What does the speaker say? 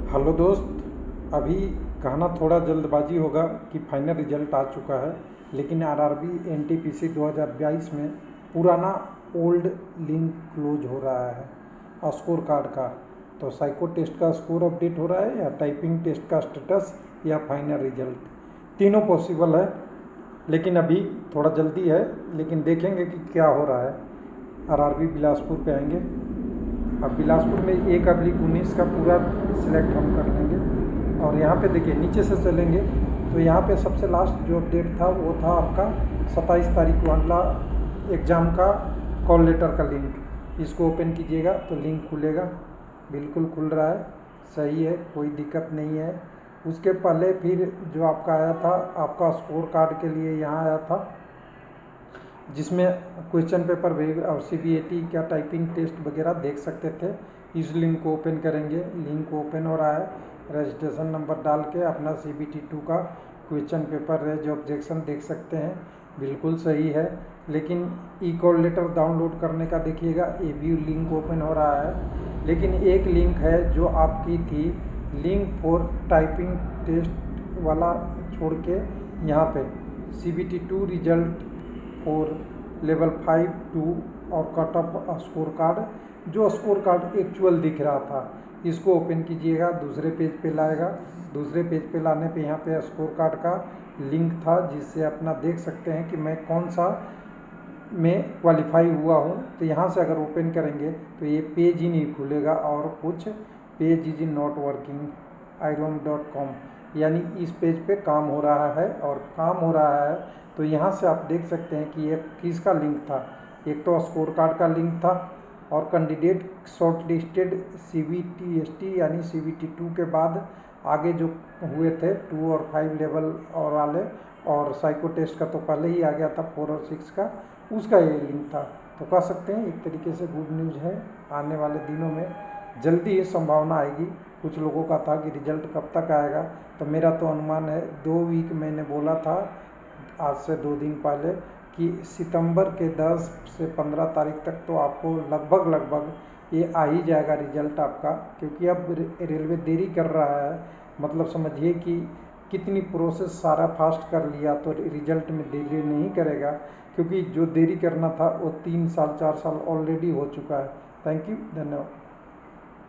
Hello दोस्त। अभी कहना थोड़ा जल्दबाजी होगा कि फाइनल रिजल्ट आ चुका है, लेकिन आरआरबी एनटीपीसी 2022 में पुराना ओल्ड लिंक क्लोज हो रहा है स्कोर कार्ड का। तो साइको टेस्ट का स्कोर अपडेट हो रहा है, या टाइपिंग टेस्ट का स्टेटस, या फाइनल रिजल्ट, तीनों पॉसिबल है। लेकिन अभी थोड़ा जल्दी है, लेकिन देखेंगे कि क्या हो रहा है। आरआरबी बिलासपुर पे आएंगे। अब बिलासपुर में 1/19 का पूरा सिलेक्ट हम कर लेंगे, और यहाँ पे देखिए नीचे से चलेंगे तो यहाँ पे सबसे लास्ट जो अपडेट था वो था आपका 27 तारीख वाला एग्ज़ाम का कॉल लेटर का लिंक। इसको ओपन कीजिएगा तो लिंक खुलेगा, बिल्कुल खुल रहा है, सही है, कोई दिक्कत नहीं है। उसके पहले फिर जो आपका आया था, आपका स्कोर कार्ड के लिए यहाँ आया था, जिसमें क्वेश्चन पेपर और सीबीएटी का टाइपिंग टेस्ट वगैरह देख सकते थे। इस लिंक को ओपन करेंगे, लिंक ओपन हो रहा है, रजिस्ट्रेशन नंबर डाल के अपना सीबीटी 2 का क्वेश्चन पेपर रेज ऑब्जेक्शन देख सकते हैं, बिल्कुल सही है। लेकिन ई कॉल लेटर डाउनलोड करने का देखिएगा, ये भी लिंक ओपन हो रहा है। लेकिन एक लिंक है जो आपकी थी, लिंक फॉर टाइपिंग टेस्ट वाला छोड़ के यहाँ पे सीबीटी 2 रिजल्ट और लेवल 5 2 और कट ऑफ स्कोर कार्ड, जो स्कोर कार्ड एक्चुअल दिख रहा था, इसको ओपन कीजिएगा, दूसरे पेज पे लाएगा। दूसरे पेज पे लाने पे यहाँ पे स्कोर कार्ड का लिंक था, जिससे अपना देख सकते हैं कि मैं कौन सा में क्वालिफाई हुआ हूँ। तो यहाँ से अगर ओपन करेंगे तो ये पेज ही नहीं खुलेगा, और कुछ page is not working irom.com, यानी इस पेज पे काम हो रहा है, और काम हो रहा है। तो यहाँ से आप देख सकते हैं कि ये किसका लिंक था। एक तो स्कोर कार्ड का लिंक था, और कैंडिडेट शॉर्ट लिस्टेड CBTST यानी CBT 2 के बाद आगे जो हुए थे 2 और 5 लेवल और वाले, और साइको टेस्ट का तो पहले ही आ गया था 4 और 6 का, उसका ये लिंक था। तो कह सकते हैं एक तरीके से गुड न्यूज़ है, आने वाले दिनों में जल्दी ही संभावना आएगी। कुछ लोगों का था कि रिजल्ट कब तक आएगा, तो मेरा तो अनुमान है 2 वीक मैंने बोला था आज से 2 दिन पहले कि सितंबर के 10 से 15 तारीख तक तो आपको लगभग ये आ ही जाएगा रिजल्ट आपका। क्योंकि अब रेलवे देरी कर रहा है, मतलब समझिए कि कितनी प्रोसेस सारा फास्ट कर लिया, तो रिजल्ट में देरी नहीं करेगा। क्योंकि जो देरी करना था वो 3 साल 4 साल ऑलरेडी हो चुका है। थैंक यू, धन्यवाद।